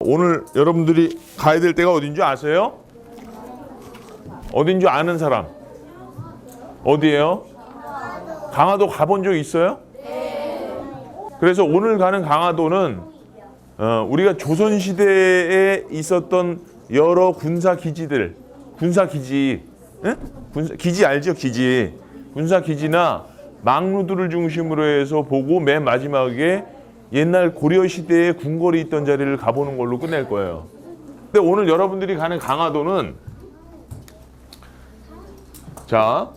오늘 여러분들이 가야 될 데가 어딘 줄 아세요? 어딘 줄 아는 사람? 어디예요? 강화도 가본 적 있어요? 그래서 오늘 가는 강화도는 우리가 조선시대에 있었던 여러 군사기지들, 군사기지, 기지 알죠? 기지. 군사기지나 막루들을 중심으로 해서 보고 맨 마지막에 옛날 고려시대에 궁궐이 있던 자리를 가보는 걸로 끝낼 거예요. 근데 오늘 여러분들이 가는 강화도는 자,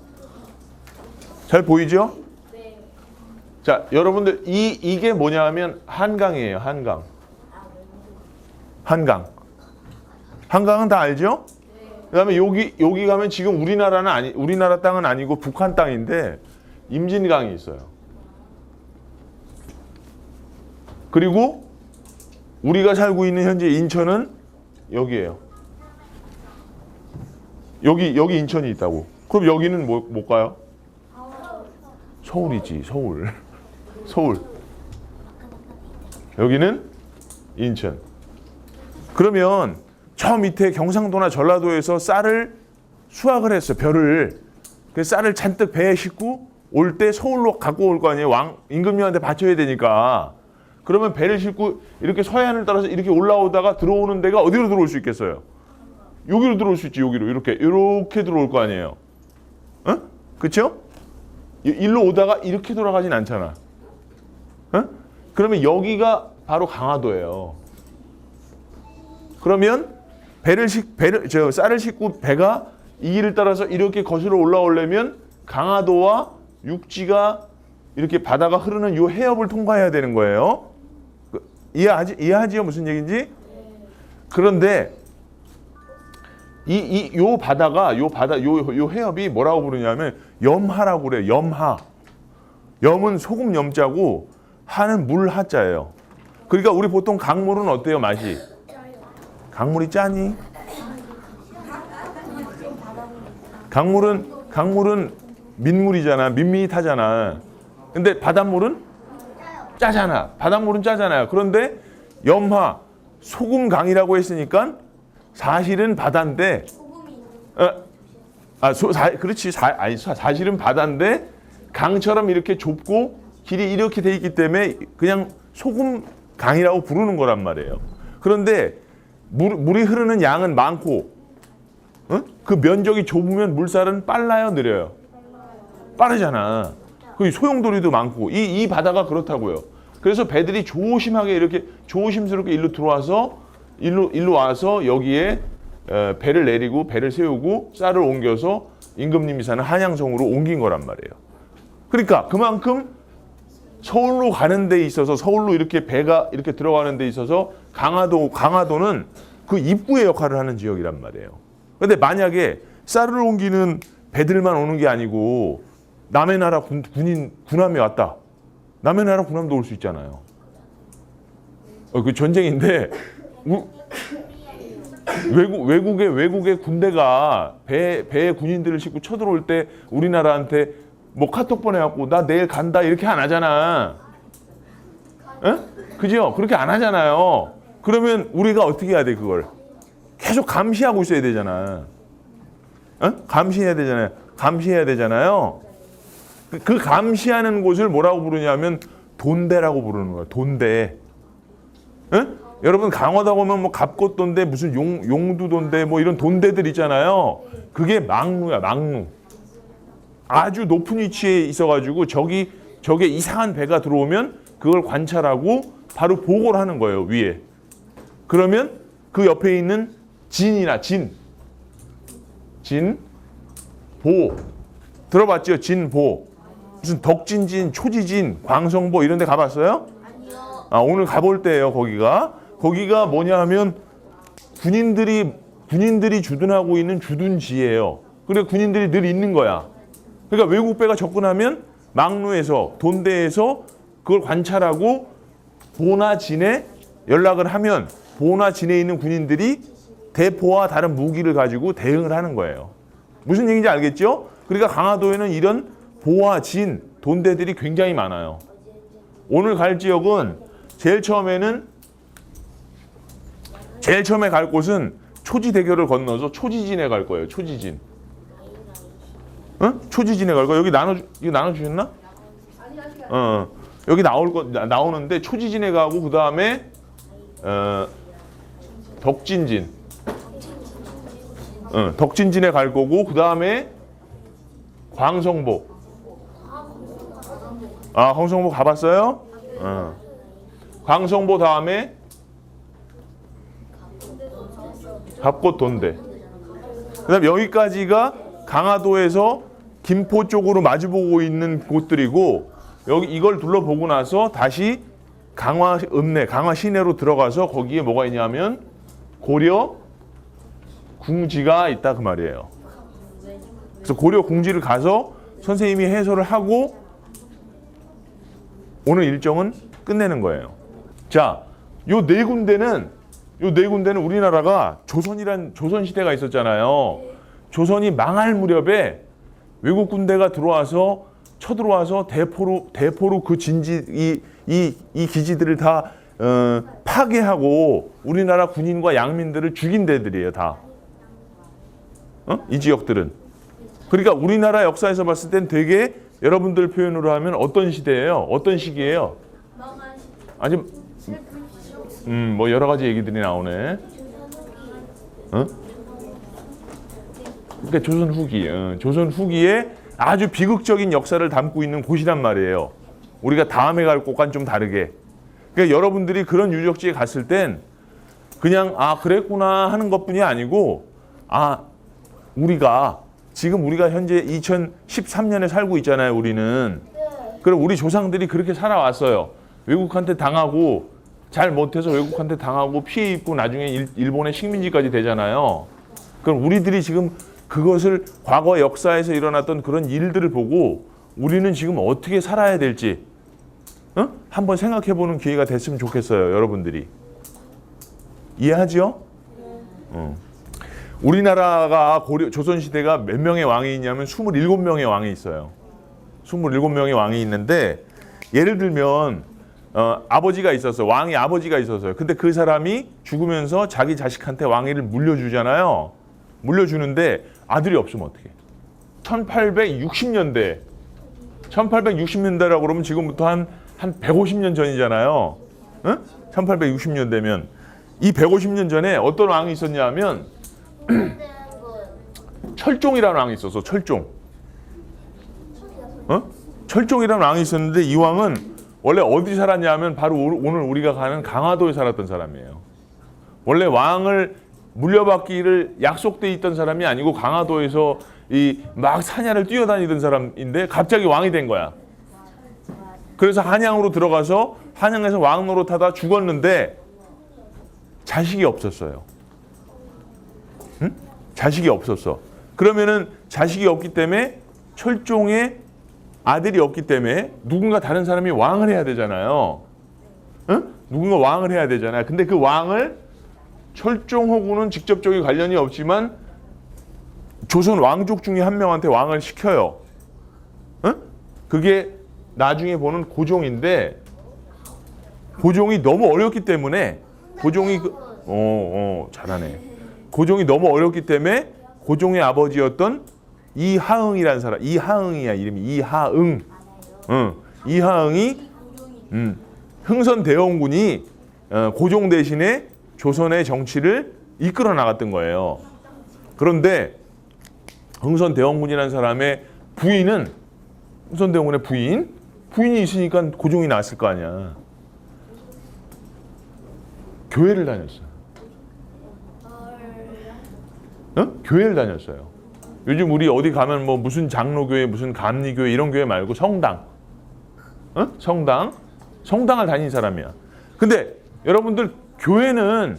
잘 보이죠? 자, 여러분들 이게 뭐냐 하면 한강이에요. 한강. 한강은 다 알죠? 그다음에 여기 가면 지금 우리나라 땅은 아니고 북한 땅인데 임진강이 있어요. 그리고 우리가 살고 있는 현재 인천은 여기예요. 여기 인천이 있다고. 그럼 여기는 못 가요? 서울이지, 서울. 여기는 인천. 그러면 저 밑에 경상도나 전라도에서 쌀을 수확을 했어, 벼를. 그 쌀을 잔뜩 배에 싣고 올 때 서울로 갖고 올 거 아니에요. 임금님한테 바쳐야 되니까. 그러면 배를 싣고 이렇게 서해안을 따라서 이렇게 올라오다가 들어오는 데가 어디로 들어올 수 있겠어요? 여기로 들어올 수 있지. 여기로 이렇게 들어올 거 아니에요. 어? 그렇죠? 일로 오다가 이렇게 돌아가진 않잖아. 어? 그러면 여기가 바로 강화도예요. 그러면 쌀을 싣고 배가 이 길을 따라서 이렇게 거슬러 올라오려면 강화도와 육지가 이렇게 바다가 흐르는 이 해협을 통과해야 되는 거예요. 이해하지요? 무슨 얘기인지? 그런데 요 해협이 뭐라고 부르냐면 염하라고 그래요. 염하. 염은 소금 염자고 하는 물 하자예요. 그러니까 우리 보통 강물은 어때요, 맛이? 강물이 짜니? 강물은 민물이잖아. 밋밋하잖아. 근데 바닷물은 짜잖아. 바닷물은 짜잖아요. 그런데 염하, 소금강이라고 했으니까 사실은 바다인데, 그렇지. 사실은 바다인데 강처럼 이렇게 좁고 길이 이렇게 돼 있기 때문에 그냥 소금강이라고 부르는 거란 말이에요. 그런데 물이 흐르는 양은 많고, 그 면적이 좁으면 물살은 빨라요, 느려요? 빠르잖아. 그 소용돌이도 많고 이 바다가 그렇다고요. 그래서 배들이 조심하게 이렇게 조심스럽게 일로 와서 여기에 배를 내리고 배를 세우고 쌀을 옮겨서 임금님이 사는 한양성으로 옮긴 거란 말이에요. 그러니까 그만큼 서울로 가는 데 있어서 서울로 이렇게 배가 이렇게 들어가는 데 있어서 강화도는 그 입구의 역할을 하는 지역이란 말이에요. 근데 만약에 쌀을 옮기는 배들만 오는 게 아니고 남의 나라 군함이 왔다. 남의 나라 군함도 올 수 있잖아요. 그 전쟁인데 외국의 군대가 배에 군인들을 싣고 쳐들어올 때 우리나라한테 뭐 카톡 보내갖고 나 내일 간다 이렇게 안 하잖아. 그죠? 그렇게 안 하잖아요. 그러면 우리가 어떻게 해야 돼, 그걸? 계속 감시하고 있어야 되잖아. 감시해야 되잖아요. 그 감시하는 곳을 뭐라고 부르냐면 돈대라고 부르는 거야. 돈대. 여러분 강화도 보면 뭐 갑곶돈대, 무슨 용두돈대, 뭐 이런 돈대들 있잖아요. 그게 막루야, 막루. 아주 높은 위치에 있어가지고 저게 이상한 배가 들어오면 그걸 관찰하고 바로 보고를 하는 거예요, 위에. 그러면 그 옆에 있는 진보. 들어봤죠? 진보. 무슨 덕진진, 초지진, 광성보 이런 데 가봤어요? 아니요. 오늘 가볼 때예요, 거기가. 거기가 뭐냐 하면 군인들이 주둔하고 있는 주둔지예요. 그래 군인들이 늘 있는 거야. 그러니까 외국 배가 접근하면 막루에서 돈대에서 그걸 관찰하고 보나 진에 연락을 하면 보나 진에 있는 군인들이 대포와 다른 무기를 가지고 대응을 하는 거예요. 무슨 얘기인지 알겠죠? 그러니까 강화도에는 이런 보와 진, 돈대들이 굉장히 많아요. 오늘 갈 지역은 제일 처음에는 제일 처음에 갈 곳은 초지대교를 건너서 초지진에 갈 거예요. 초지진. 응? 초지진에 갈 거예요. 이거 나눠주셨나? 여기 나오는데 초지진에 가고 그 다음에 덕진진. 덕진진에 갈 거고 그 다음에 광성보. 아, 광성보 가봤어요? 광성보 다음에 갑곶돈대. 그다음 여기까지가 강화도에서 김포 쪽으로 마주보고 있는 곳들이고 여기 이걸 둘러보고 나서 다시 강화 읍내, 강화 시내로 들어가서 거기에 뭐가 있냐면 고려 궁지가 있다 그 말이에요. 그래서 고려 궁지를 가서 선생님이 해설을 하고 오늘 일정은 끝내는 거예요. 자, 요 네 군데는 우리나라가 조선 시대가 있었잖아요. 조선이 망할 무렵에 외국 군대가 쳐들어와서 대포로 그 진지 이 기지들을 다 파괴하고 우리나라 군인과 양민들을 죽인 데들이에요, 다. 이 지역들은. 그러니까 우리나라 역사에서 봤을 땐 되게 여러분들 표현으로 하면 어떤 시대예요? 어떤 시기예요? 아니, 뭐 여러 가지 얘기들이 나오네. 그러니까 조선 후기에 아주 비극적인 역사를 담고 있는 곳이란 말이에요. 우리가 다음에 갈 곳과는 좀 다르게. 그러니까 여러분들이 그런 유적지에 갔을 땐 그냥 그랬구나 하는 것뿐이 아니고 우리가 현재 2013년에 살고 있잖아요. 우리는. 그럼 우리 조상들이 그렇게 살아왔어요. 외국한테 당하고 잘 못해서 외국한테 당하고 피해 입고 나중에 일본의 식민지까지 되잖아요. 그럼 우리들이 지금 그것을 과거 역사에서 일어났던 그런 일들을 보고 우리는 지금 어떻게 살아야 될지 한번 생각해보는 기회가 됐으면 좋겠어요. 여러분들이. 이해하죠? 우리나라가 조선시대가 몇 명의 왕이 있냐면 27명의 왕이 있어요. 27명의 왕이 있는데 예를 들면 아버지가 있었어요. 왕이 아버지가 있었어요. 근데 그 사람이 죽으면서 자기 자식한테 왕위를 물려주잖아요. 물려주는데 아들이 없으면 어떡해? 1860년대라고 그러면 지금부터 한 150년 전이잖아요. 1860년 되면 이 150년 전에 어떤 왕이 있었냐 하면 철종이라는 왕이 있었어. 철종이라는 왕이 있었는데 이 왕은 원래 어디 살았냐 하면 바로 오늘 우리가 가는 강화도에 살았던 사람이에요. 원래 왕을 물려받기를 약속돼 있던 사람이 아니고 강화도에서 막 사냐를 뛰어다니던 사람인데 갑자기 왕이 된 거야. 그래서 한양으로 들어가서 한양에서 왕 노릇하다 죽었는데 자식이 없었어요. 자식이 없었어. 그러면은 자식이 없기 때문에 철종의 아들이 없기 때문에 누군가 다른 사람이 왕을 해야 되잖아요. 누군가 왕을 해야 되잖아요. 근데 그 왕을 철종하고는 직접적인 관련이 없지만 조선 왕족 중에 한 명한테 왕을 시켜요. 그게 나중에 보는 고종인데 고종이 너무 어렵기 때문에 잘하네. 고종이 너무 어렵기 때문에 고종의 아버지였던 이하응이라는 사람, 이하응이야 이름이 이하응. 이하응이 흥선대원군이 고종 대신에 조선의 정치를 이끌어 나갔던 거예요. 그런데 흥선대원군이라는 사람의 부인은 흥선대원군의 부인이 있으니까 고종이 나왔을 거 아니야. 교회를 다녔어요. 교회를 다녔어요. 요즘 우리 어디 가면 뭐 무슨 장로교회, 무슨 감리교회 이런 교회 말고 성당을 다닌 사람이야. 근데 여러분들 교회는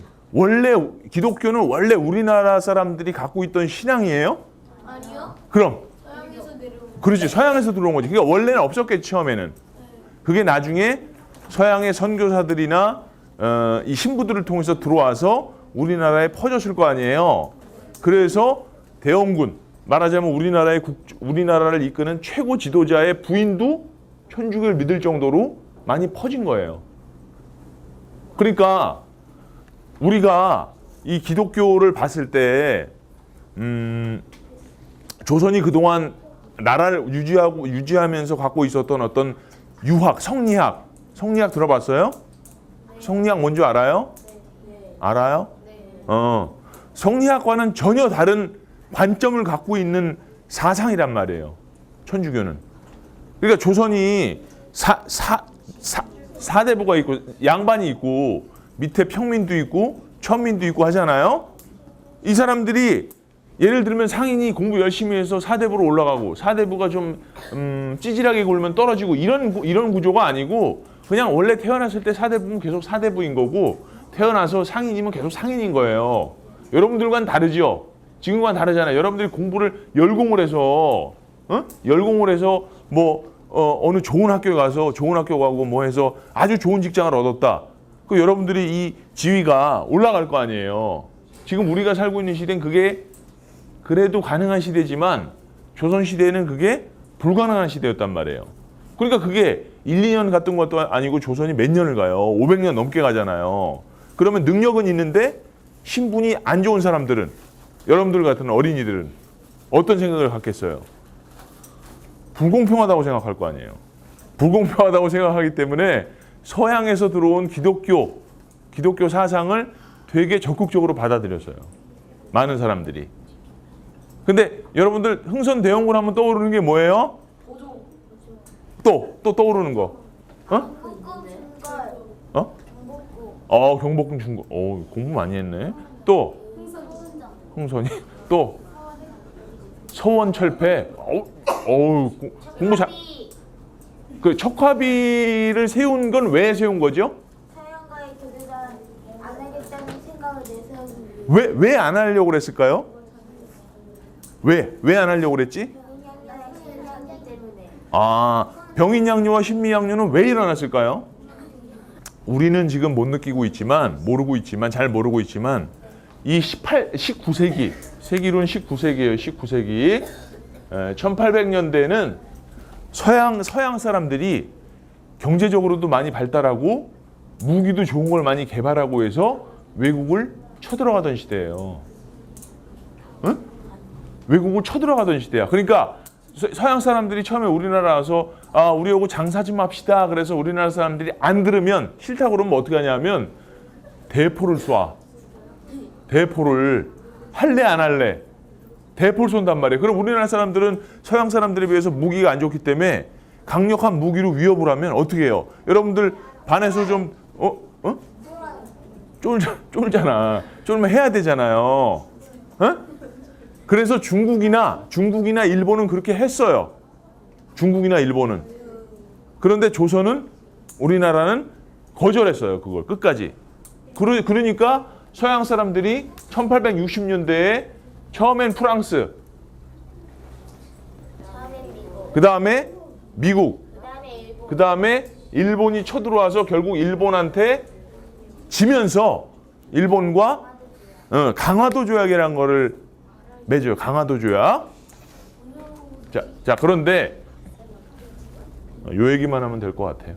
기독교는 원래 우리나라 사람들이 갖고 있던 신앙이에요? 아니요. 그럼 서양에서 내려온. 그렇지, 서양에서 들어온 거지. 그러니까 원래는 없었겠지 처음에는. 그게 나중에 서양의 선교사들이나 이 신부들을 통해서 들어와서 우리나라에 퍼졌을 거 아니에요. 그래서 대원군, 말하자면 우리나라를 이끄는 최고 지도자의 부인도 천주교를 믿을 정도로 많이 퍼진 거예요. 그러니까 우리가 이 기독교를 봤을 때 조선이 그동안 나라를 유지하면서 갖고 있었던 어떤 성리학 들어봤어요? 성리학 뭔지 알아요? 알아요? 성리학과는 전혀 다른 관점을 갖고 있는 사상이란 말이에요. 천주교는. 그러니까 조선이 사대부가 있고 양반이 있고 밑에 평민도 있고 천민도 있고 하잖아요. 이 사람들이 예를 들면 상인이 공부 열심히 해서 사대부로 올라가고 사대부가 좀 찌질하게 굴면 떨어지고 이런 구조가 아니고 그냥 원래 태어났을 때 사대부는 계속 사대부인 거고 태어나서 상인이면 계속 상인인 거예요. 여러분들과는 다르죠. 지금과는 다르잖아요. 여러분들이 공부를 열공을 해서 뭐 어느 좋은 학교에 가서 좋은 학교 가고 뭐 해서 아주 좋은 직장을 얻었다. 그 여러분들이 이 지위가 올라갈 거 아니에요. 지금 우리가 살고 있는 시대는 그게 그래도 가능한 시대지만 조선 시대에는 그게 불가능한 시대였단 말이에요. 그러니까 그게 1, 2년 갔던 것도 아니고 조선이 몇 년을 가요. 500년 넘게 가잖아요. 그러면 능력은 있는데 신분이 안 좋은 사람들은 여러분들 같은 어린이들은 어떤 생각을 갖겠어요? 불공평하다고 생각할 거 아니에요. 불공평하다고 생각하기 때문에 서양에서 들어온 기독교 사상을 되게 적극적으로 받아들였어요. 많은 사람들이. 근데 여러분들 흥선대원군 하면 떠오르는 게 뭐예요? 또 떠오르는 거. 경복궁 중거. 공부 많이 했네. 또 흥선이 또 서원철폐. 공부 잘. 그 척화비를 세운 건 왜 세운 거죠? 서양과의 교류를 안 하겠다는 생각을 내세우기 왜 안 하려고 그랬을까요? 왜 안 하려고 그랬지? 병인양요와 신미양요는 왜 일어났을까요? 우리는 지금 못 느끼고 있지만 잘 모르고 있지만 이 19세기 세기로는 19세기예요. 19세기 1800년대는 서양 사람들이 경제적으로도 많이 발달하고 무기도 좋은 걸 많이 개발하고 해서 외국을 쳐들어가던 시대예요. 응? 외국을 쳐들어가던 시대야. 그러니까 서양 사람들이 처음에 우리나라 와서 우리하고 장사 좀 합시다. 그래서 우리나라 사람들이 안 들으면 싫다고 그러면 어떻게 하냐면 대포를 쏴. 대포를 할래 안 할래? 대포를 쏜단 말이에요. 그럼 우리나라 사람들은 서양 사람들에 비해서 무기가 안 좋기 때문에 강력한 무기로 위협을 하면 어떻게 해요? 여러분들 반에서 좀 쫄잖아. 쫄면 해야 되잖아요. 그래서 중국이나 일본은 그렇게 했어요. 중국이나 일본은. 그런데 조선은 우리나라는 거절했어요. 그걸 끝까지. 그러니까 서양 사람들이 1860년대에 처음엔 프랑스, 그 다음에 미국, 그 다음에 일본이 쳐들어와서 결국 일본한테 지면서 일본과 강화도 조약이라는 거를 맺어요. 강화도 조약. 자 그런데 요 얘기만 하면 될 것 같아요.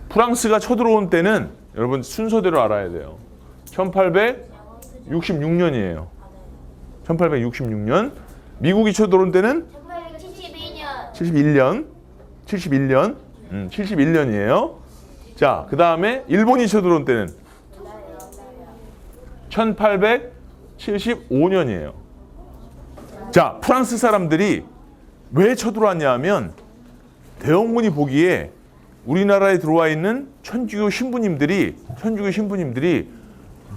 프랑스가 쳐들어온 때는 여러분 순서대로 알아야 돼요. 1866년이에요. 1866년. 미국이 쳐들어온 때는 71년. 71년이에요. 자, 그 다음에 일본이 쳐들어온 때는 1875년이에요. 자, 프랑스 사람들이 왜 쳐들어왔냐 하면 대원군이 보기에 우리나라에 들어와 있는 천주교 신부님들이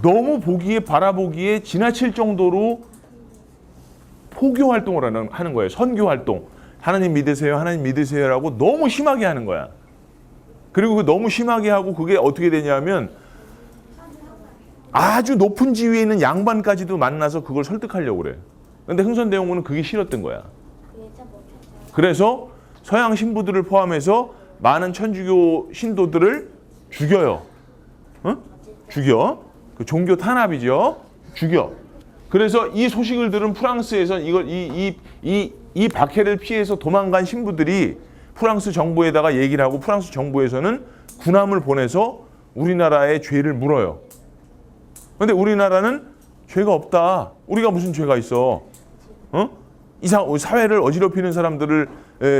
너무 바라보기에 지나칠 정도로 포교 활동을 하는 거예요. 선교 활동. 하나님 믿으세요라고 너무 심하게 하는 거야. 그리고 너무 심하게 하고 그게 어떻게 되냐면 아주 높은 지위에 있는 양반까지도 만나서 그걸 설득하려고 그래. 근데 흥선대원군은 그게 싫었던 거야. 그래서 서양 신부들을 포함해서 많은 천주교 신도들을 죽여요. 죽여. 그 종교 탄압이죠. 죽여. 그래서 이 소식을 들은 프랑스에서 이 박해를 피해서 도망간 신부들이 프랑스 정부에다가 얘기를 하고 프랑스 정부에서는 군함을 보내서 우리나라의 죄를 물어요. 근데 우리나라는 죄가 없다. 우리가 무슨 죄가 있어? 사회를 어지럽히는 사람들을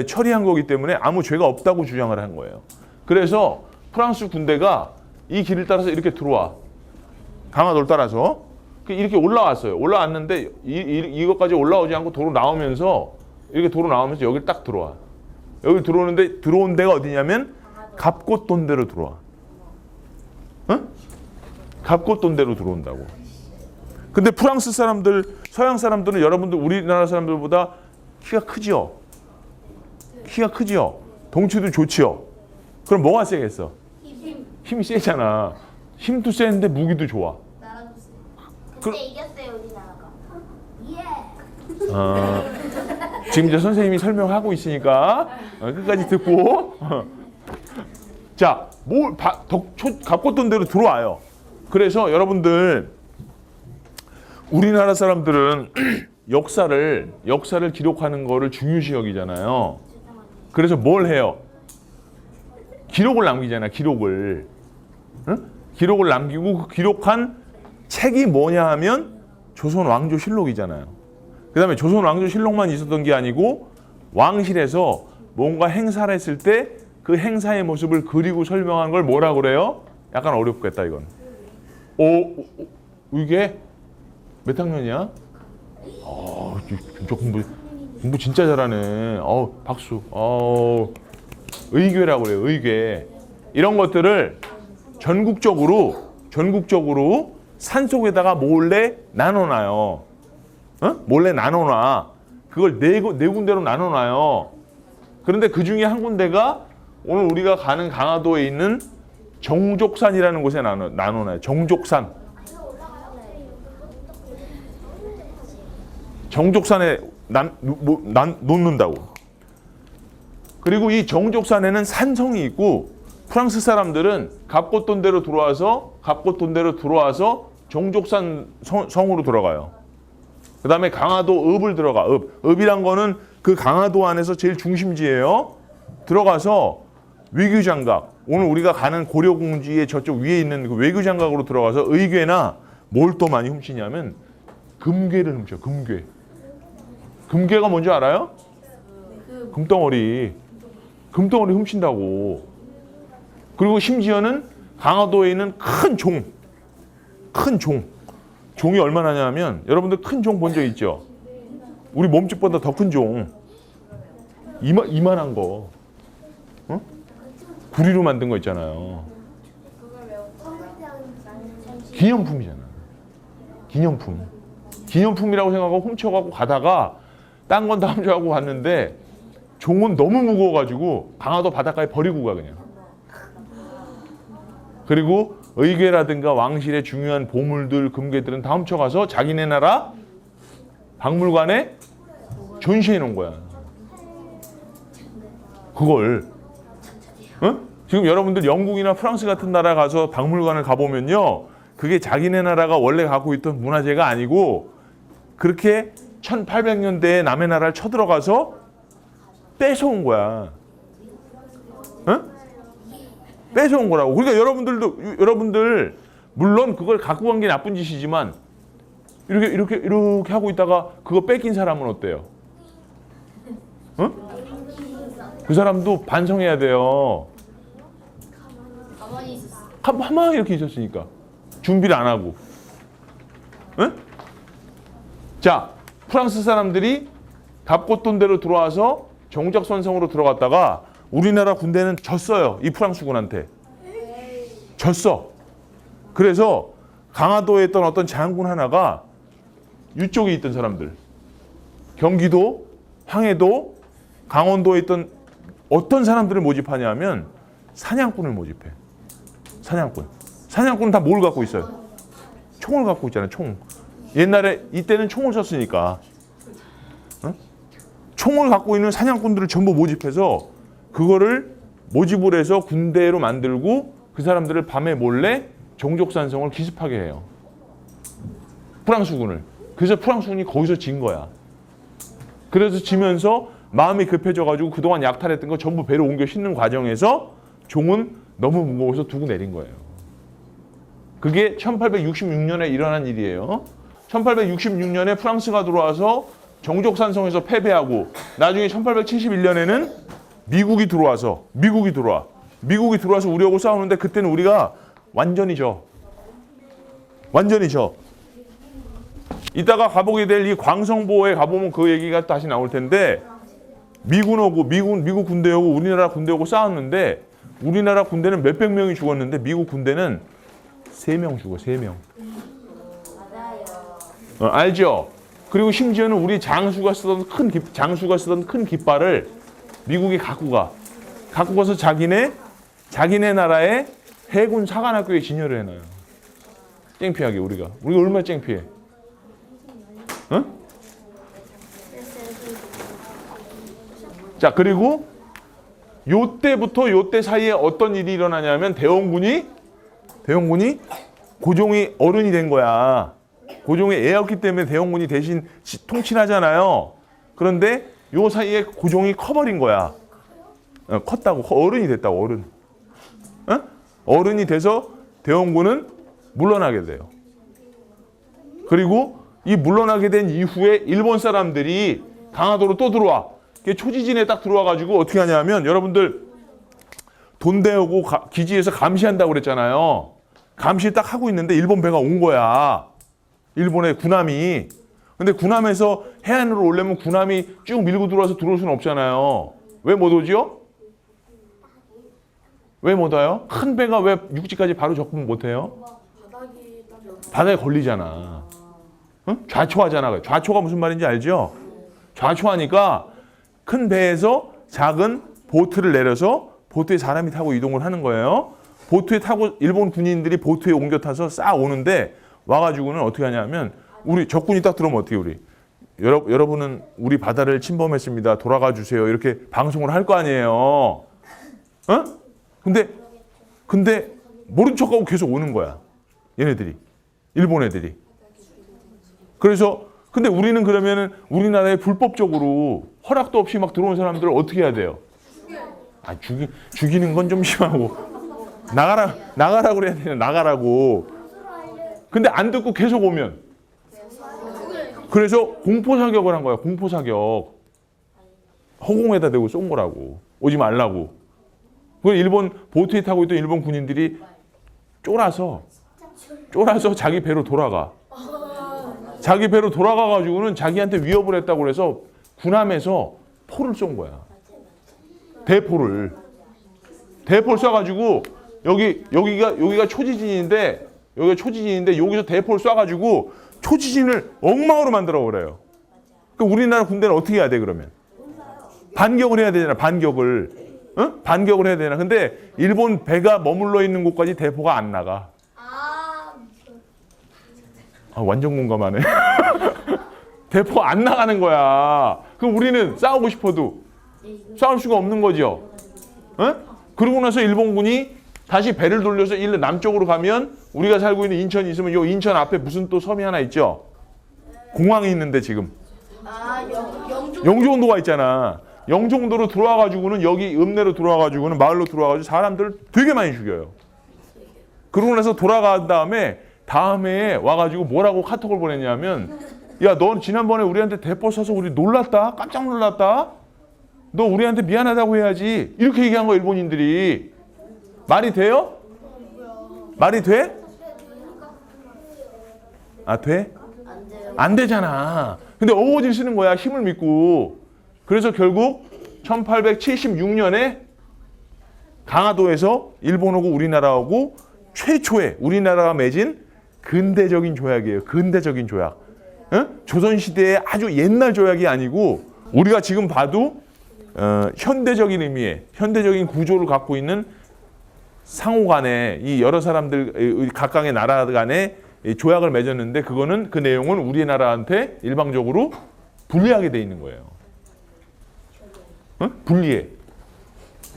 처리한 거기 때문에 아무 죄가 없다고 주장을 한 거예요. 그래서 프랑스 군대가 이 길을 따라서 이렇게 들어와. 강화도를 따라서. 이렇게 올라왔어요. 올라왔는데 이것까지 올라오지 않고 도로 나오면서 이렇게 도로 나오면서 여기를 딱 들어와. 여기 들어오는데 들어온 데가 어디냐면 갑곶돈대로 들어와. 갑곶돈대로 들어온다고. 근데 프랑스 사람들, 서양 사람들은 여러분들 우리나라 사람들보다 키가 크지요? 키가 크지요? 덩치도 좋지요? 그럼 뭐가 세겠어? 힘이 세잖아. 힘도 세는데 무기도 좋아. 그때 이겼어요 우리나라가. 지금 이제 선생님이 설명하고 있으니까 끝까지 듣고 자, 갑곶돈대로 들어와요. 그래서 여러분들 우리나라 사람들은 역사를 기록하는 거를 중요시 여기잖아요. 그래서 뭘 해요? 기록을 남기잖아. 기록을. 기록을 남기고 그 기록한 책이 뭐냐 하면 조선 왕조실록이잖아요. 그 다음에 조선 왕조실록만 있었던 게 아니고 왕실에서 뭔가 행사를 했을 때 그 행사의 모습을 그리고 설명한 걸 뭐라 그래요? 약간 어렵겠다 이건. 이게 몇 학년이야? 진짜 공부 진짜 잘하네. 박수. 의궤라고 그래요. 의궤. 이런 것들을 전국적으로 산속에다가 몰래 나눠놔요. 몰래 나눠놔. 그걸 네 군데로 나눠놔요. 그런데 그 중에 한 군데가 오늘 우리가 가는 강화도에 있는 정족산이라는 곳에 나눠놔요. 정족산. 정족산에 놓는다고. 그리고 이 정족산에는 산성이 있고 프랑스 사람들은 갑곶돈대로 들어와서 정족산 성으로 들어가요. 그 다음에 강화도 읍을 들어가. 읍이란 거는 그 강화도 안에서 제일 중심지예요. 들어가서 외교장각, 오늘 우리가 가는 고려공주의 저쪽 위에 있는 그 외교장각으로 들어가서 의궤나 뭘 또 많이 훔치냐면 금괴를 훔쳐. 금괴가 뭔지 알아요? 금덩어리 훔친다고. 그리고 심지어는 강화도에 있는 큰 종이 얼마나 하냐면 여러분들 큰 종 본 적 있죠? 우리 몸집보다 더 큰 종. 이만한 거. 구리로 만든 거 있잖아요. 기념품이잖아. 기념품이라고 생각하고 훔쳐가고 가다가 딴 건 다 훔쳐가고 갔는데 종은 너무 무거워가지고 강화도 바닷가에 버리고 가 그냥. 그리고 의궤라든가 왕실의 중요한 보물들, 금괴들은 다 훔쳐가서 자기네 나라 박물관에 전시해 놓은 거야. 그걸. 지금 여러분들 영국이나 프랑스 같은 나라 가서 박물관을 가보면요. 그게 자기네 나라가 원래 갖고 있던 문화재가 아니고 그렇게 1800년대에 남의 나라를 쳐들어가서 뺏어온 거야. 뺏어온 거라고. 그러니까 여러분들 물론 그걸 갖고 간 게 나쁜 짓이지만 이렇게 하고 있다가 그거 뺏긴 사람은 어때요? 그 사람도 반성해야 돼요. 가만히 이렇게 있었으니까. 준비를 안 하고. 자, 프랑스 사람들이 갑곶돈대로 들어와서 정적선성으로 들어갔다가 우리나라 군대는 졌어요. 이 프랑스군한테. 졌어. 그래서 강화도에 있던 어떤 장군 하나가 이쪽에 있던 사람들, 경기도, 황해도, 강원도에 있던 어떤 사람들을 모집하냐면 사냥꾼을 모집해. 사냥꾼은 다 뭘 갖고 있어요? 총을 갖고 있잖아요. 총. 옛날에 이때는 총을 썼으니까. 총을 갖고 있는 사냥꾼들을 전부 모집해서 그거를 모집을 해서 군대로 만들고 그 사람들을 밤에 몰래 정족산성을 기습하게 해요. 프랑스군을. 그래서 프랑스군이 거기서 진 거야. 그래서 지면서 마음이 급해져가지고 그동안 약탈했던 거 전부 배로 옮겨 싣는 과정에서 종은 너무 무거워서 두고 내린 거예요. 그게 1866년에 일어난 일이에요. 1866년에 프랑스가 들어와서 정족산성에서 패배하고 나중에 1871년에는 미국이 들어와서 우리하고 싸우는데 그때는 우리가 완전히 져. 이따가 가보게 될 이 광성보에 가보면 그 얘기가 다시 나올 텐데 미국 군대하고 우리나라 군대하고 싸웠는데 우리나라 군대는 몇백 명이 죽었는데 미국 군대는 3명 죽어. 3명. 맞아요. 알죠? 그리고 심지어는 우리 장수가 쓰던 큰 깃발을 미국이 갖고 가서 자기네 나라의 해군 사관학교에 진열을 해놔요. 창피하게 우리가 얼마나 창피해. 응? 자, 그리고 요때부터 요때 사이에 어떤 일이 일어나냐면 대원군이 고종이 어른이 된 거야. 고종이 애였기 때문에 대원군이 대신 통치를 하잖아요. 그런데 요 사이에 고종이 커버린 거야. 컸다고, 어른이 됐다고, 어른. 어른이 돼서 대원군은 물러나게 돼요. 그리고 이 물러나게 된 이후에 일본 사람들이 강화도로 또 들어와. 초지진에 딱 들어와가지고 어떻게 하냐면 여러분들 돈 대고 기지에서 감시한다고 그랬잖아요. 감시 딱 하고 있는데 일본 배가 온 거야. 일본의 군함이. 근데 군함에서 해안으로 오려면 군함이 쭉 밀고 들어와서 들어올 수는 없잖아요. 왜 못 오죠? 왜 못 와요? 큰 배가 왜 육지까지 바로 접근 못 해요? 바다에 걸리잖아. 응? 좌초하잖아. 좌초가 무슨 말인지 알죠? 좌초하니까 큰 배에서 작은 보트를 내려서 보트에 사람이 타고 이동을 하는 거예요. 보트에 타고 일본 군인들이 보트에 옮겨 타서 싹 오는데 와가지고는 어떻게 하냐면 우리 적군이 딱 들어오면 어떻게 우리 여러분은 우리 바다를 침범했습니다. 돌아가 주세요. 이렇게 방송을 할 거 아니에요. 어? 근데 모른 척하고 계속 오는 거야. 얘네들이. 일본 애들이. 그래서 근데 우리는 그러면은 우리나라에 불법적으로 허락도 없이 막 들어온 사람들을 어떻게 해야 돼요? 죽이는 건 좀 심하고 나가라고 그래야 되나? 나가라고. 근데 안 듣고 계속 오면 그래서 공포 사격을 한 거야. 공포 사격. 허공에다 대고 쏜 거라고. 오지 말라고. 그 일본 보트에 타고 있던 일본 군인들이 쫄아서 자기 배로 돌아가. 자기 배로 돌아가가지고는 자기한테 위협을 했다고 그래서 군함에서 포를 쏜 거야. 대포를 쏴가지고 여기가 초지진인데 여기서 대포를 쏴가지고 초지진을 엉망으로 만들어 버려요. 그러니까 우리나라 군대는 어떻게 해야 돼 그러면? 반격을 해야 되잖아. 반격을 해야 되나? 근데 일본 배가 머물러 있는 곳까지 대포가 안 나가. 완전 공감하네. 대포 안 나가는 거야. 그럼 우리는 싸우고 싶어도 싸울 수가 없는 거죠. 그러고 나서 일본군이 다시 배를 돌려서 남쪽으로 가면 우리가 살고 있는 인천이 있으면 요 인천 앞에 무슨 또 섬이 하나 있죠. 공항이 있는데 지금 영종도가 있잖아. 영종도로 들어와가지고는 여기 읍내로 들어와가지고는 마을로 들어와가지고 사람들 되게 많이 죽여요. 그러고 나서 돌아간 다음에 와가지고 뭐라고 카톡을 보냈냐면 야, 너 지난번에 우리한테 대포 쏴서 우리 놀랐다. 깜짝 놀랐다. 너 우리한테 미안하다고 해야지. 이렇게 얘기한 거야, 일본인들이. 말이 돼요? 말이 돼? 돼? 안 되잖아. 근데 어거질 쓰는 거야, 힘을 믿고. 그래서 결국 1876년에 강화도에서 일본하고 우리나라하고 최초의 우리나라가 맺은 근대적인 조약이에요. 근대적인 조약. 조선시대의 아주 옛날 조약이 아니고 우리가 지금 봐도 현대적인 의미의 현대적인 구조를 갖고 있는 상호 간에 이 여러 사람들 각각의 나라 간에 조약을 맺었는데 그거는 그 내용은 우리나라한테 일방적으로 불리하게 돼 있는 거예요. 불리해.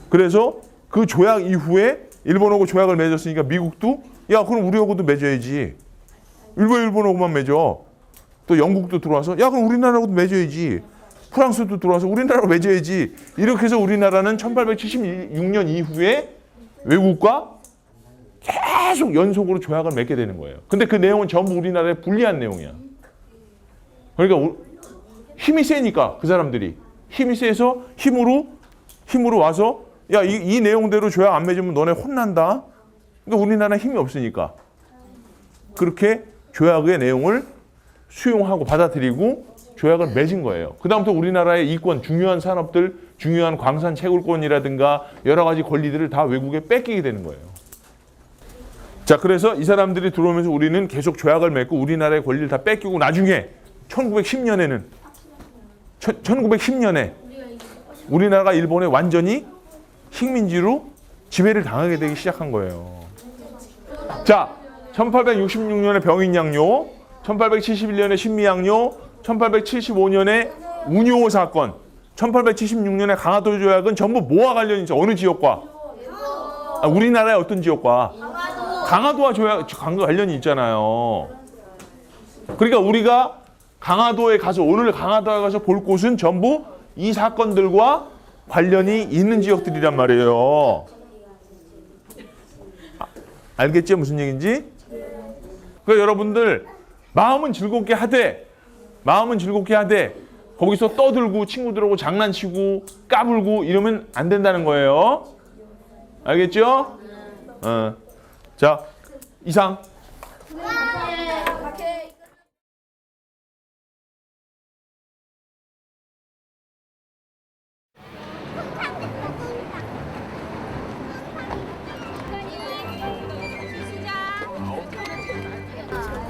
그래서 그 조약 이후에 일본하고 조약을 맺었으니까 미국도 야 그럼 우리하고도 맺어야지. 일본하고만 맺어. 또 영국도 들어와서 야 그럼 우리나라하고도 맺어야지. 프랑스도 들어와서 우리나라로 맺어야지. 이렇게 해서 우리나라는 1876년 이후에 외국과 계속 연속으로 조약을 맺게 되는 거예요. 근데 그 내용은 전부 우리나라에 불리한 내용이야. 그러니까 힘이 세니까 그 사람들이 힘이 세서 힘으로 와서 야, 이 내용대로 조약 안 맺으면 너네 혼난다. 그러니까 우리나라 힘이 없으니까 그렇게 조약의 내용을 수용하고 받아들이고 조약을 맺은 거예요. 그다음부터 우리나라의 이권, 중요한 산업들, 중요한 광산 채굴권이라든가 여러 가지 권리들을 다 외국에 뺏기게 되는 거예요. 자, 그래서 이 사람들이 들어오면서 우리는 계속 조약을 맺고 우리나라의 권리를 다 뺏기고 나중에 1910년에 우리나라가 일본에 완전히 식민지로 지배를 당하게 되기 시작한 거예요. 자, 1866년에 병인양요, 1871년에 신미양요, 1875년에 운요 사건, 1876년에 강화도 조약은 전부 뭐와 관련이 있죠? 어느 지역과? 우리나라의 어떤 지역과? 강화도와 강도 관련이 있잖아요. 그러니까 우리가 오늘 강화도에 가서 볼 곳은 전부 이 사건들과 관련이 있는 지역들이란 말이에요. 알겠죠? 무슨 얘기인지? 그러니까 여러분들 마음은 즐겁게 하되 거기서 떠들고 친구들하고 장난치고 까불고 이러면 안 된다는 거예요. 알겠죠? 자, 이상.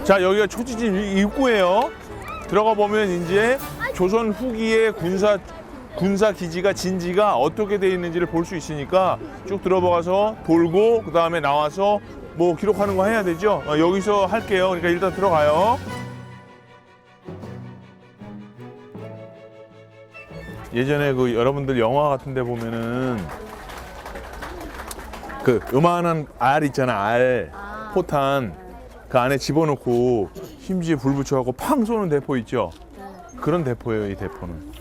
자, 여기가 초지진 입구예요. 들어가 보면 이제 조선 후기의 군사 기지가 진지가 어떻게 돼 있는지를 볼 수 있으니까 쭉 들어가서 돌고 그 다음에 나와서 뭐 기록하는 거 해야 되죠. 여기서 할게요. 그러니까 일단 들어가요. 예전에 그 여러분들 영화 같은 데 보면은 그 요만한 알 있잖아, 알 포탄 그 안에 집어넣고 심지에 불 붙여갖고 팡 쏘는 대포 있죠. 그런 대포예요, 이 대포는.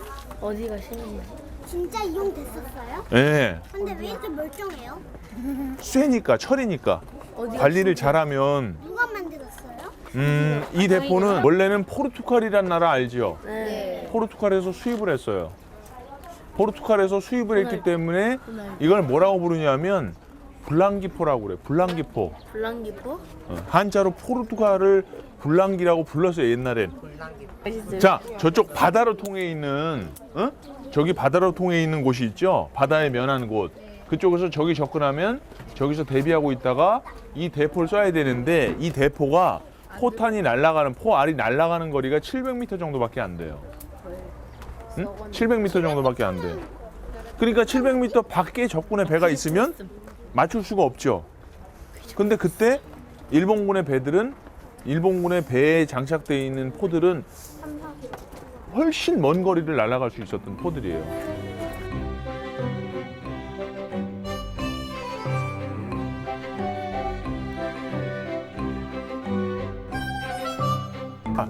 어디가 심해요? 진짜 이용됐었어요? 네. 근데 왜 이렇게 멀쩡해요? 쇠니까, 철이니까 관리를 잘하면. 누가 만들었어요? 이 대포는 원래는 포르투갈이란 나라 알지요? 네. 포르투갈에서 수입을 했어요. 포르투갈에서 수입을 했기 때문에 이걸 뭐라고 부르냐면 불랑기포라고 그래. 불랑기포. 불랑기포? 한자로 포르투갈을 불랑기라고 불렀어요, 옛날엔. 맛있어요. 자, 저쪽 바다로 통해 있는 저기 바다로 통해 있는 곳이 있죠. 바다에 면한 곳. 그쪽에서 저기 접근하면 저기서 대비하고 있다가 이 대포를 쏴야 되는데 이 대포가 포탄이 날아가는 포알이 날아가는 거리가 700m 정도밖에 안 돼요. 응? 700m 정도밖에 안 돼. 그러니까 700m 밖에 적군의 배가 있으면 맞출 수가 없죠. 근데 그때 일본군의 배에 장착되어 있는 포들은 훨씬 먼 거리를 날아갈 수 있었던 포들이에요.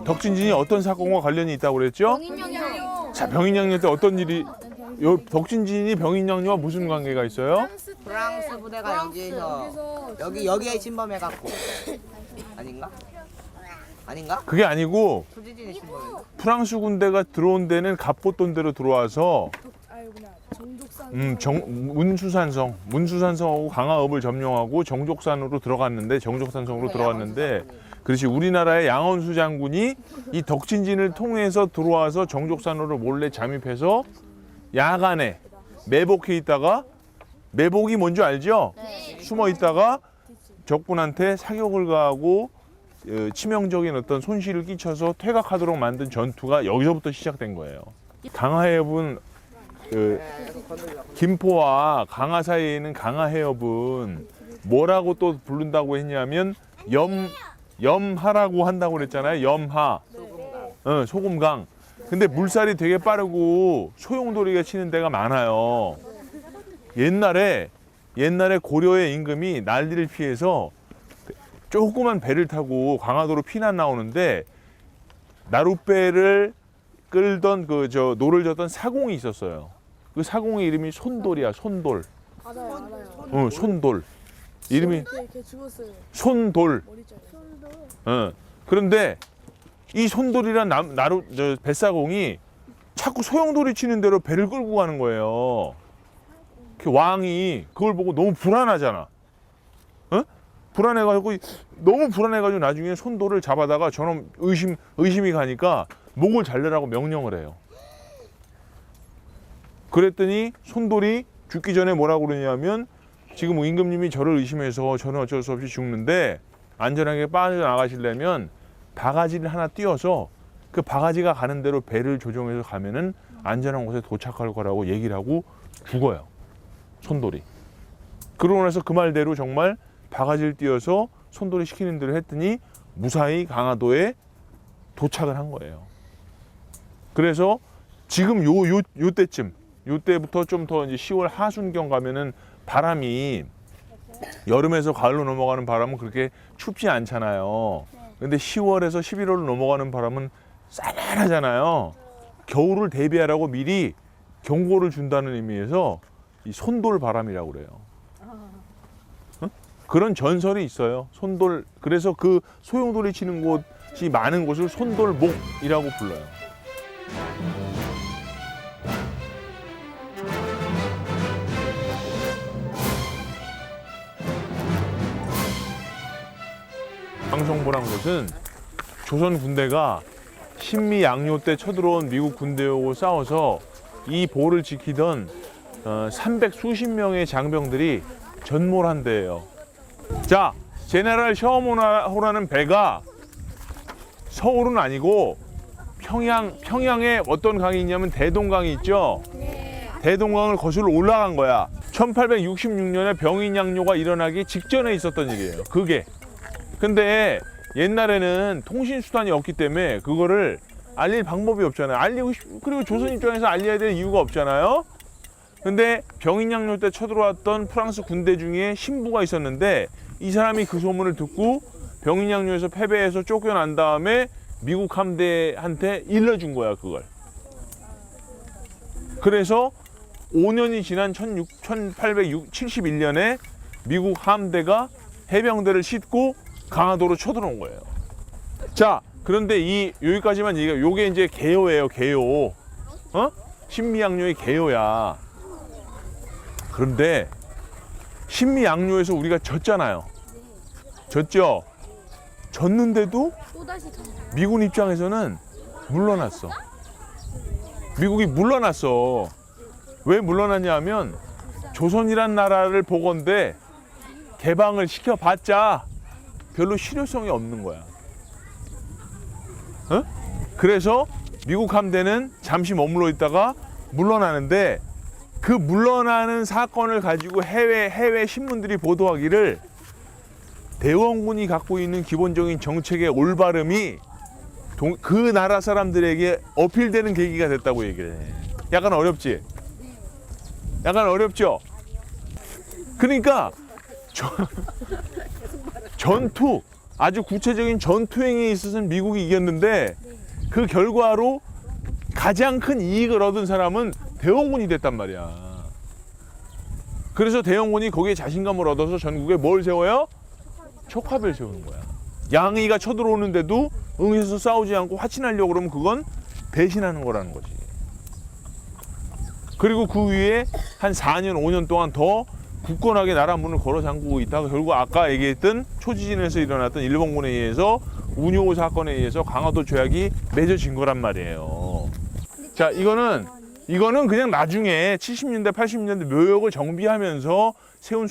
덕진진이 어떤 사건과 관련이 있다고 그랬죠? 자, 병인양요 때 어떤 일이 덕진진이 병인양요와 무슨 관계가 있어요? 프랑스 부대가 여기에서 여기에 침범해갖고 아닌가? 그게 아니고 초지진에 침범해. 프랑스 군대가 들어온 데는 갑보돈대로 들어와서 문수산성하고 강화읍을 점령하고 정족산성으로 들어갔는데 그렇지, 우리나라의 양원수 장군이 이 덕진진을 통해서 들어와서 정족산으로 몰래 잠입해서 야간에 매복해 있다가, 매복이 뭔지 알죠? 네. 숨어 있다가 적군한테 사격을 가하고 치명적인 어떤 손실을 끼쳐서 퇴각하도록 만든 전투가 여기서부터 시작된 거예요. 강화해협은 김포와 강화 사이에 있는 강화해협은 뭐라고 또 부른다고 했냐면 염하라고 한다고 그랬잖아요. 염하. 소금강. 근데 물살이 되게 빠르고 소용돌이가 치는 데가 많아요. 옛날에 고려의 임금이 난리를 피해서 조그만 배를 타고 강화도로 피난 나오는데 나룻배를 끌던 노를 젓던 사공이 있었어요. 그 사공의 이름이 손돌이야, 손돌. 알아요. 손돌. 이름이 걔 죽었어요. 손돌. 머리 자르. 그런데 이 손돌이란 저 뱃사공이 자꾸 소용돌이 치는 대로 배를 끌고 가는 거예요. 그 왕이 그걸 보고 너무 불안하잖아. 불안해가지고 너무 불안해가지고 나중에 손돌을 잡아다가 저놈 의심이 가니까 목을 잘르라고 명령을 해요. 그랬더니 손돌이 죽기 전에 뭐라고 그러냐면 지금 임금님이 저를 의심해서 저는 어쩔 수 없이 죽는데 안전하게 빠져나가시려면 바가지를 하나 띄워서 그 바가지가 가는 대로 배를 조종해서 가면은 안전한 곳에 도착할 거라고 얘기를 하고 죽어요. 손돌이. 그러고 나서 그 말대로 정말 바가지를 띄워서 손돌이 시키는 대로 했더니 무사히 강화도에 도착을 한 거예요. 그래서 지금 요때부터 좀 더 이제 10월 하순경 가면은 바람이 여름에서 가을로 넘어가는 바람은 그렇게 춥지 않잖아요. 근데 10월에서 11월로 넘어가는 바람은 싸늘하잖아요. 겨울을 대비하라고 미리 경고를 준다는 의미에서 이 손돌 바람이라고 그래요. 그런 전설이 있어요. 손돌. 그래서 그 소용돌이 치는 곳이 많은 곳을 손돌목이라고 불러요. 방송보란 곳은 조선 군대가 신미 양요 때 쳐들어온 미국 군대하고 싸워서 이 보를 지키던 300 수십 명의 장병들이 전몰한 데예요. 자, 제네럴 셔먼호라는 배가 서울은 아니고 평양에 어떤 강이 있냐면 대동강이 있죠. 대동강을 거슬러 올라간 거야. 1866년에 병인양요가 일어나기 직전에 있었던 일이에요. 그게. 근데 옛날에는 통신 수단이 없기 때문에 그거를 알릴 방법이 없잖아요. 그리고 조선 입장에서 알려야 될 이유가 없잖아요. 근데 병인양요 때 쳐들어왔던 프랑스 군대 중에 신부가 있었는데 이 사람이 그 소문을 듣고 병인양요에서 패배해서 쫓겨난 다음에 미국 함대한테 일러준 거야, 그걸. 그래서 5년이 지난 1871년에 미국 함대가 해병대를 싣고 강화도로 쳐들어온 거예요. 자, 그런데 여기까지만 얘기해. 요게 이제 개요예요, 개요. 신미양요의 개요야. 그런데 신미양요에서 우리가 졌잖아요. 졌죠? 졌는데도 미군 입장에서는 물러났어. 미국이 물러났어. 왜 물러났냐 하면 조선이란 나라를 보건대 개방을 시켜봤자 별로 실효성이 없는 거야. 그래서 미국 함대는 잠시 머물러 있다가 물러나는데 그 물러나는 사건을 가지고 해외 신문들이 보도하기를 대원군이 갖고 있는 기본적인 정책의 올바름이 그 나라 사람들에게 어필되는 계기가 됐다고 얘기를 해. 약간 어렵지? 약간 어렵죠? 그러니까 아주 구체적인 전투 행위에 있어서는 미국이 이겼는데 그 결과로 가장 큰 이익을 얻은 사람은 대원군이 됐단 말이야. 그래서 대원군이 거기에 자신감을 얻어서 전국에 뭘 세워요? 촉합을 세우는 거야. 양의가 쳐들어오는데도 응해서 싸우지 않고 화친하려고 그러면 그건 배신하는 거라는 거지. 그리고 그 위에 한 4년, 5년 동안 더 굳건하게 나라 문을 걸어 잠그고 있다가 결국 아까 얘기했던 초지진에서 일어났던 일본군에 의해서 운요 사건에 의해서 강화도 조약이 맺어진 거란 말이에요. 자, 이거는 그냥 나중에 70년대, 80년대 묘역을 정비하면서 세운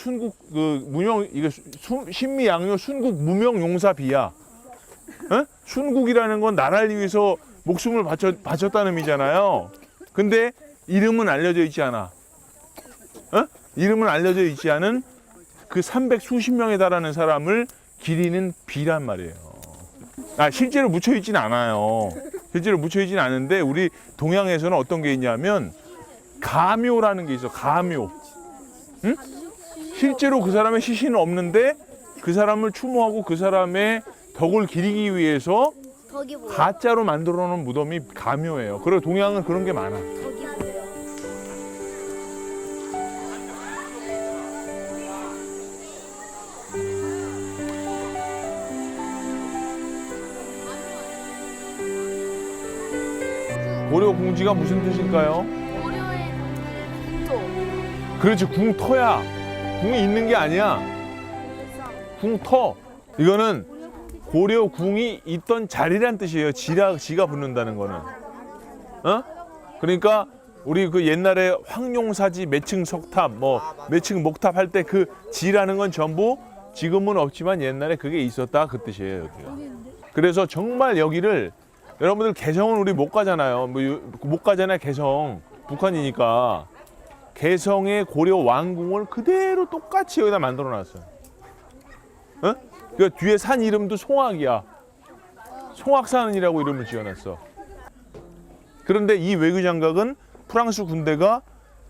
신미양요 순국 무명용사비야. 순국이라는 건 나라를 위해서 목숨을 바쳤다는 의미잖아요. 근데 이름은 알려져 있지 않아. 이름은 알려져 있지 않은 그 300 수십 명에 달하는 사람을 기리는 비란 말이에요. 실제로 묻혀있지는 않아요. 실제로 묻혀있지는 않은데 우리 동양에서는 어떤 게 있냐면 가묘라는 게 있어. 가묘. 응? 실제로 그 사람의 시신은 없는데 그 사람을 추모하고 그 사람의 덕을 기리기 위해서 가짜로 만들어 놓은 무덤이 가묘예요. 그리고 동양은 그런 게 많아. 고려 궁지가 무슨 뜻일까요? 고려의 국토. 그렇지, 궁터야. 궁이 있는 게 아니야. 궁터. 이거는 고려 궁이 있던 자리란 뜻이에요. 지가 붙는다는 거는. 어? 그러니까 우리 그 옛날에 황룡사지 매층 석탑, 뭐 매층 목탑 할 때 그 지라는 건 전부 지금은 없지만 옛날에 그게 있었다 그 뜻이에요. 여기가. 그래서 정말 여기를 여러분들 개성은 우리 못 가잖아요. 못 가잖아요. 개성 북한이니까 개성의 고려 왕궁을 그대로 똑같이 여기다 만들어놨어요. 어? 그 뒤에 산 이름도 송악이야. 송악산이라고 이름을 지어놨어. 그런데 이 외교장각은 프랑스 군대가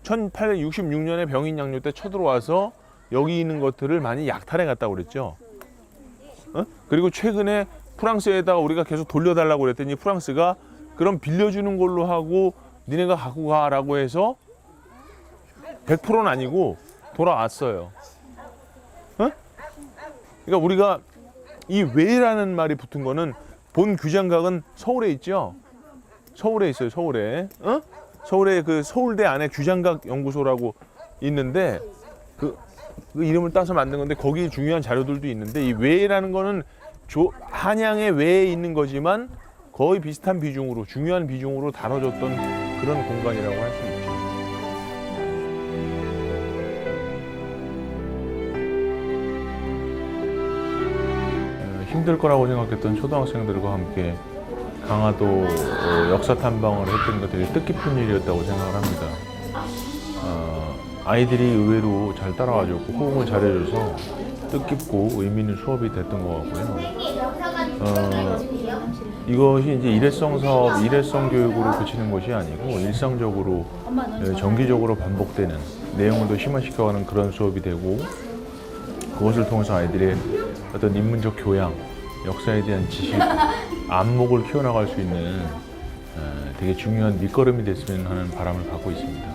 1866년에 병인양요 때 쳐들어와서 여기 있는 것들을 많이 약탈해 갔다고 그랬죠. 어? 그리고 최근에 프랑스에다가 우리가 계속 돌려달라고 그랬더니 프랑스가 그럼 빌려주는 걸로 하고 니네가 갖고 가라고 해서 100%는 아니고 돌아왔어요. 어? 그러니까 우리가 이 외라는 말이 붙은 거는 본 규장각은 서울에 있죠. 서울에 있어요. 서울에. 어? 서울에 그 서울대 안에 규장각 연구소라고 있는데 그 이름을 따서 만든 건데 거기 중요한 자료들도 있는데 이 외라는 거는 한양의 외에 있는 거지만 거의 비슷한 비중으로 중요한 비중으로 다뤄졌던 그런 공간이라고 할 수 있죠. 힘들 거라고 생각했던 초등학생들과 함께 강화도 역사 탐방을 했던 것들이 뜻깊은 일이었다고 생각을 합니다. 아이들이 의외로 잘 따라와줬고 호응을 잘해줘서 뜻깊고 의미 있는 수업이 됐던 것 같고요. 이것이 이제 일회성 사업, 일회성 교육으로 그치는 것이 아니고 일상적으로 정기적으로 반복되는 내용을 더 심화시켜가는 그런 수업이 되고 그것을 통해서 아이들의 어떤 인문적 교양, 역사에 대한 지식, 안목을 키워나갈 수 있는 되게 중요한 밑거름이 됐으면 하는 바람을 갖고 있습니다.